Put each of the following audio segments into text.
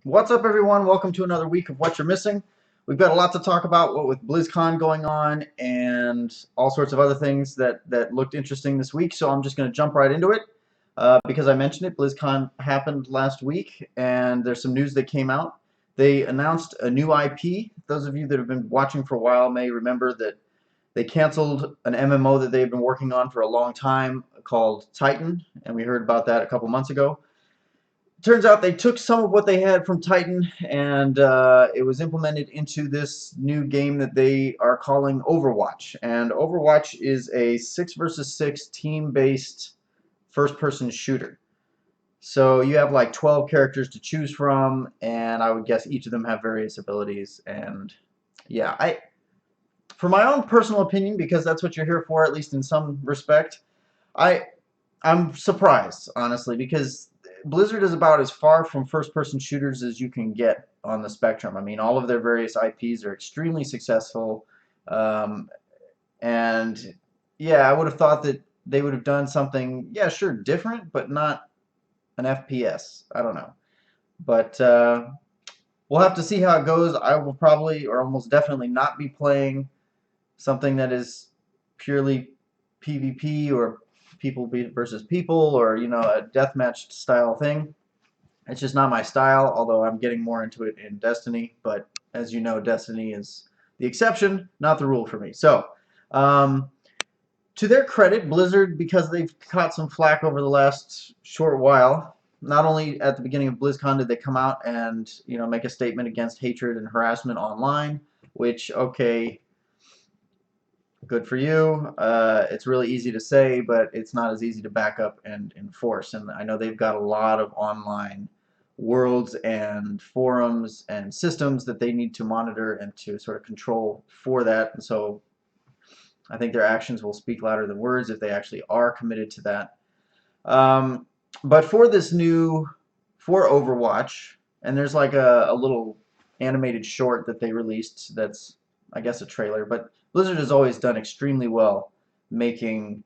What's up, everyone? Welcome to another week of What You're Missing. We've got a lot to talk about, what with BlizzCon going on and all sorts of other things that looked interesting this week. So I'm just going to jump right into it because I mentioned it. BlizzCon happened last week, and there's some news that came out. They announced a new IP. Those of you that have been watching for a while may remember that they canceled an MMO that they've been working on for a long time called Titan, and we heard about that a couple months ago. Turns out they took some of what they had from Titan and it was implemented into this new game that they are calling Overwatch. And Overwatch is a 6 versus 6 team-based first-person shooter. So you have like 12 characters to choose from, and I would guess each of them have various abilities. And yeah, for my own personal opinion, because that's what you're here for, at least in some respect, I I'm surprised, honestly, because Blizzard is about as far from first-person shooters as you can get on the spectrum. I mean, all of their various IPs are extremely successful, um, and yeah, I would have thought that they would have done something, yeah, sure, different, but not an FPS. I don't know, but we'll have to see how it goes. I will probably, or almost definitely, not be playing something that is purely PvP or people versus people, or a deathmatch style thing. It's just not my style, although I'm getting more into it in Destiny. But as you know, Destiny is the exception, not the rule for me. So, um, to their credit, Blizzard, because they've caught some flack over the last short while, not only at the beginning of BlizzCon did they come out and make a statement against hatred and harassment online, which, okay, good for you. It's really easy to say, but it's not as easy to back up and enforce. And I know they've got a lot of online worlds and forums and systems that they need to monitor and to sort of control for that. And so I think their actions will speak louder than words if they actually are committed to that. Um, but for Overwatch, and there's like a little animated short that they released that's, I guess, a trailer, but Blizzard has always done extremely well making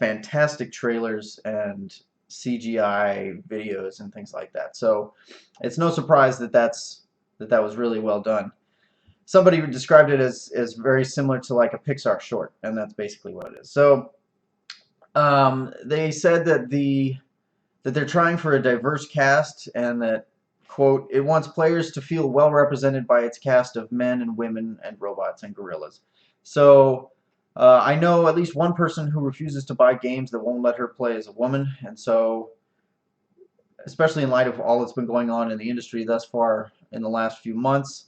fantastic trailers and CGI videos and things like that. So it's no surprise that that was really well done. Somebody described it as very similar to like a Pixar short, and that's basically what it is. So they said that they're trying for a diverse cast and that, quote, it wants players to feel well represented by its cast of men and women and robots and gorillas. So I know at least one person who refuses to buy games that won't let her play as a woman, and so especially in light of all that's been going on in the industry thus far in the last few months,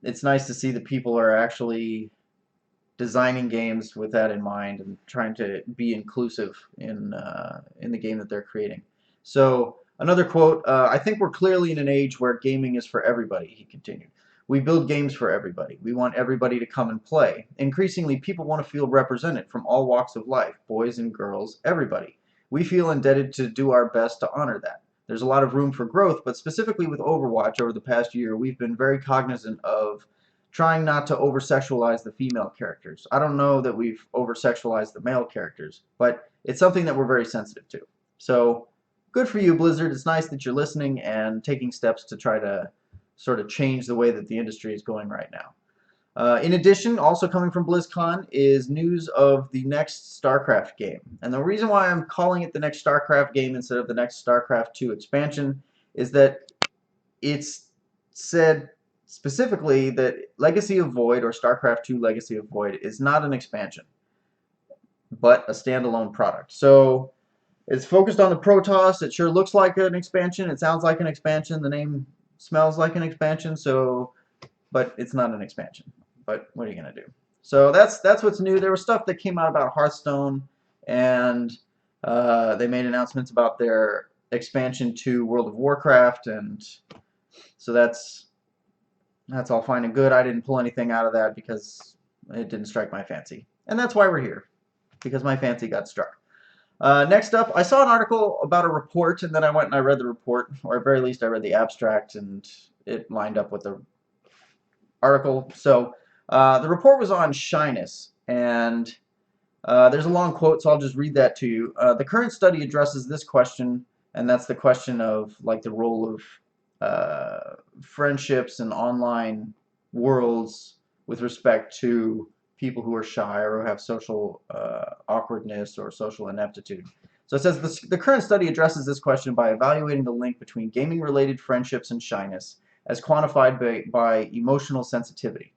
it's nice to see that people are actually designing games with that in mind and trying to be inclusive in the game that they're creating. So another quote, I think we're clearly in an age where gaming is for everybody, he continued. We build games for everybody. We want everybody to come and play. Increasingly, people want to feel represented from all walks of life, boys and girls, everybody. We feel indebted to do our best to honor that. There's a lot of room for growth, but specifically with Overwatch over the past year, we've been very cognizant of trying not to over-sexualize the female characters. I don't know that we've over-sexualized the male characters, but it's something that we're very sensitive to. So good for you, Blizzard. It's nice that you're listening and taking steps to try to sort of change the way that the industry is going right now. In addition, also coming from BlizzCon is news of the next StarCraft game. And the reason why I'm calling it the next StarCraft game instead of the next StarCraft 2 expansion is that it's said specifically that Legacy of Void, or StarCraft 2 Legacy of Void, is not an expansion, but a standalone product. So it's focused on the Protoss. It sure looks like an expansion. It sounds like an expansion. The name smells like an expansion. So, but it's not an expansion. But what are you gonna do? So that's what's new. There was stuff that came out about Hearthstone, and they made announcements about their expansion to World of Warcraft, and so that's all fine and good. I didn't pull anything out of that because it didn't strike my fancy. And that's why we're here, because my fancy got struck. Next up, I saw an article about a report, and then I went and I read the report, or at very least I read the abstract, and it lined up with the article. So the report was on shyness, and there's a long quote, so I'll just read that to you. The current study addresses this question, and that's the question of like the role of friendships and online worlds with respect to people who are shy or who have social awkwardness or social ineptitude. So it says the current study addresses this question by evaluating the link between gaming-related friendships and shyness as quantified by emotional sensitivity.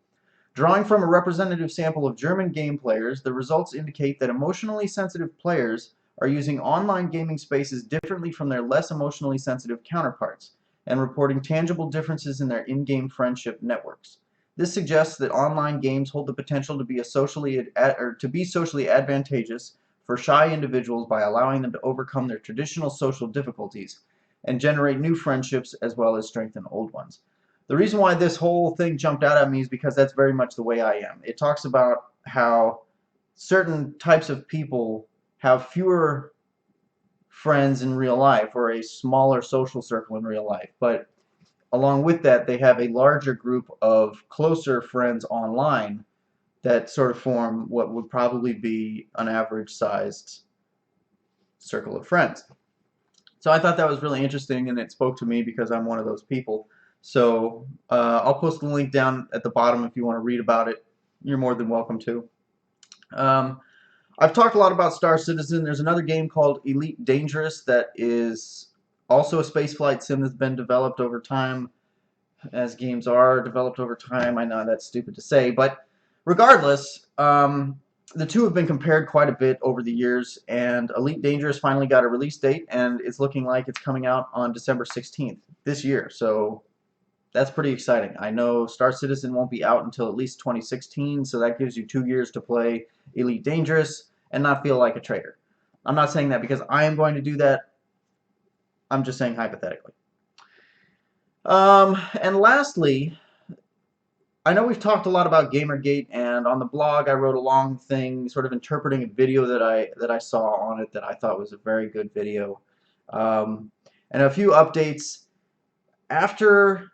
Drawing from a representative sample of German game players, the results indicate that emotionally sensitive players are using online gaming spaces differently from their less emotionally sensitive counterparts, and reporting tangible differences in their in-game friendship networks. This suggests that online games hold the potential to be socially advantageous for shy individuals by allowing them to overcome their traditional social difficulties and generate new friendships as well as strengthen old ones. The reason why this whole thing jumped out at me is because that's very much the way I am. It talks about how certain types of people have fewer friends in real life or a smaller social circle in real life, but along with that they have a larger group of closer friends online that sort of form what would probably be an average sized circle of friends. So I thought that was really interesting, and it spoke to me because I'm one of those people. So I'll post the link down at the bottom if you want to read about it. You're more than welcome to. I've talked a lot about Star Citizen. There's another game called Elite Dangerous that is also a spaceflight sim that's been developed over time, as games are developed over time. I know that's stupid to say, but regardless, the two have been compared quite a bit over the years, and Elite Dangerous finally got a release date, and it's looking like it's coming out on December 16th this year, so that's pretty exciting. I know Star Citizen won't be out until at least 2016, so that gives you 2 years to play Elite Dangerous and not feel like a traitor. I'm not saying that because I am going to do that. I'm just saying hypothetically. And lastly, I know we've talked a lot about Gamergate, and on the blog I wrote a long thing sort of interpreting a video that I saw on it that I thought was a very good video. And a few updates. After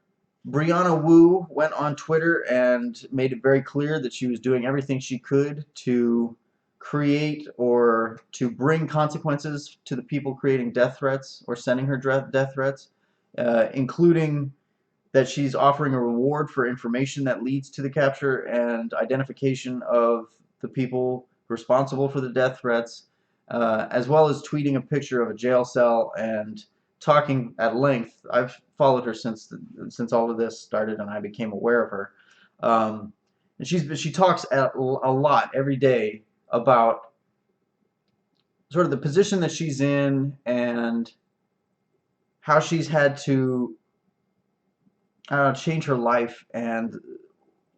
Brianna Wu went on Twitter and made it very clear that she was doing everything she could to create or to bring consequences to the people creating death threats or sending her death threats, including that she's offering a reward for information that leads to the capture and identification of the people responsible for the death threats, as well as tweeting a picture of a jail cell and talking at length. I've followed her since all of this started and I became aware of her. And she talks a lot every day about sort of the position that she's in and how she's had to change her life and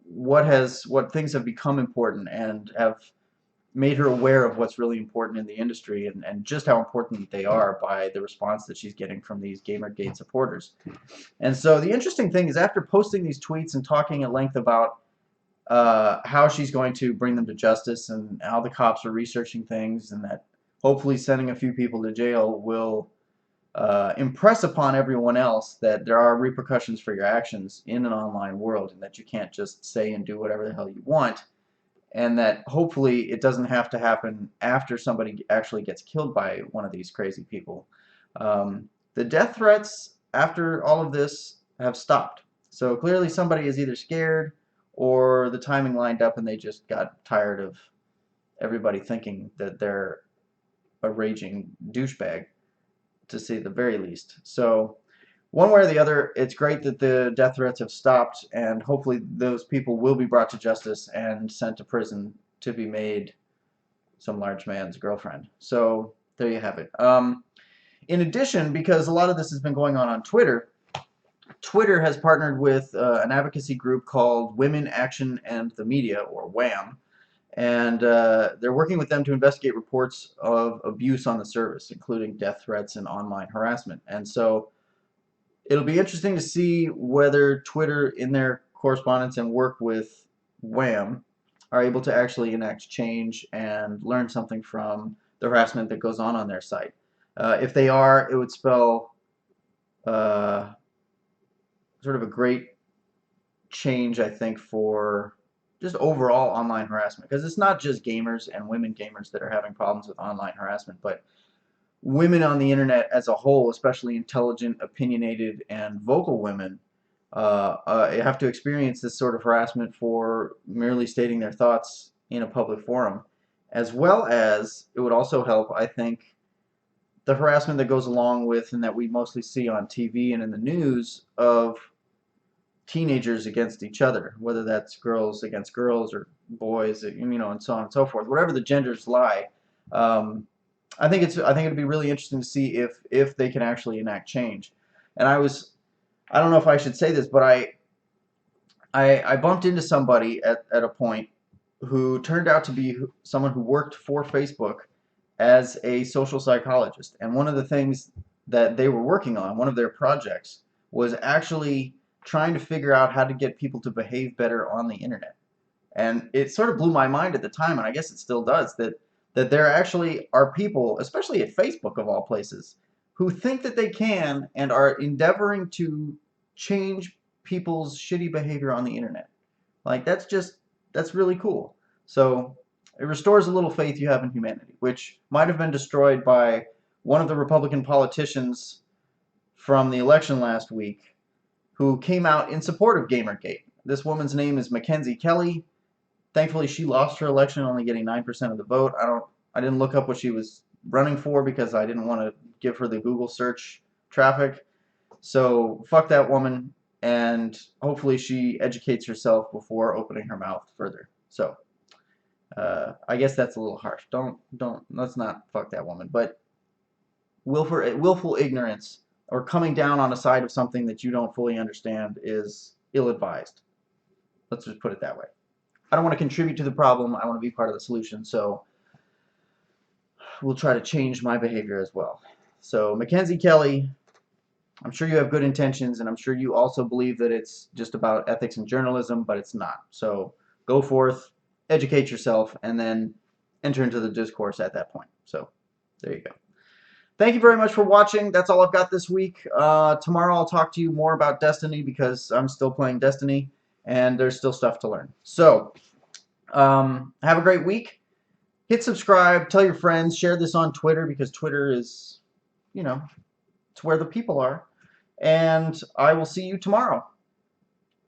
what things have become important and have made her aware of what's really important in the industry and just how important they are by the response that she's getting from these Gamergate supporters. And so the interesting thing is after posting these tweets and talking at length about how she's going to bring them to justice and how the cops are researching things and that hopefully sending a few people to jail will impress upon everyone else that there are repercussions for your actions in an online world and that you can't just say and do whatever the hell you want, and that hopefully it doesn't have to happen after somebody actually gets killed by one of these crazy people. The death threats after all of this have stopped. So clearly somebody is either scared or the timing lined up and they just got tired of everybody thinking that they're a raging douchebag, to say the very least. So one way or the other, it's great that the death threats have stopped, and hopefully those people will be brought to justice and sent to prison to be made some large man's girlfriend. So there you have it. In addition, because a lot of this has been going on Twitter, Twitter has partnered with an advocacy group called Women, Action, and the Media, or WAM, and they're working with them to investigate reports of abuse on the service, including death threats and online harassment. And so it'll be interesting to see whether Twitter, in their correspondence and work with WAM, are able to actually enact change and learn something from the harassment that goes on their site. If they are, it would spell sort of a great change, I think, for just overall online harassment, because it's not just gamers and women gamers that are having problems with online harassment, but women on the internet as a whole, especially intelligent, opinionated, and vocal women, have to experience this sort of harassment for merely stating their thoughts in a public forum, as well as it would also help, I think, the harassment that goes along with and that we mostly see on TV and in the news of teenagers against each other, whether that's girls against girls or boys, and so on and so forth, whatever the genders lie. I think it'd be really interesting to see if they can actually enact change. And I don't know if I should say this, but I bumped into somebody at a point who turned out to be someone who worked for Facebook as a social psychologist. And one of the things that they were working on, one of their projects, was actually trying to figure out how to get people to behave better on the internet. And it sort of blew my mind at the time, and I guess it still does, that there actually are people, especially at Facebook of all places, who think that they can and are endeavoring to change people's shitty behavior on the internet. Like, that's really cool. So it restores a little faith you have in humanity, which might have been destroyed by one of the Republican politicians from the election last week who came out in support of Gamergate. This woman's name is Mackenzie Kelly. Thankfully, she lost her election, only getting 9% of the vote. I didn't look up what she was running for because I didn't want to give her the Google search traffic. So fuck that woman, and hopefully she educates herself before opening her mouth further. So I guess that's a little harsh. Let's not fuck that woman. But willful ignorance or coming down on a side of something that you don't fully understand is ill-advised. Let's just put it that way. I don't want to contribute to the problem. I want to be part of the solution. So we'll try to change my behavior as well. So Mackenzie Kelly, I'm sure you have good intentions, and I'm sure you also believe that it's just about ethics and journalism, but it's not. So go forth, educate yourself, and then enter into the discourse at that point. So there you go. Thank you very much for watching. That's all I've got this week. Tomorrow I'll talk to you more about Destiny because I'm still playing Destiny, and there's still stuff to learn. So have a great week. Hit subscribe, tell your friends, share this on Twitter because Twitter is, it's where the people are. And I will see you tomorrow.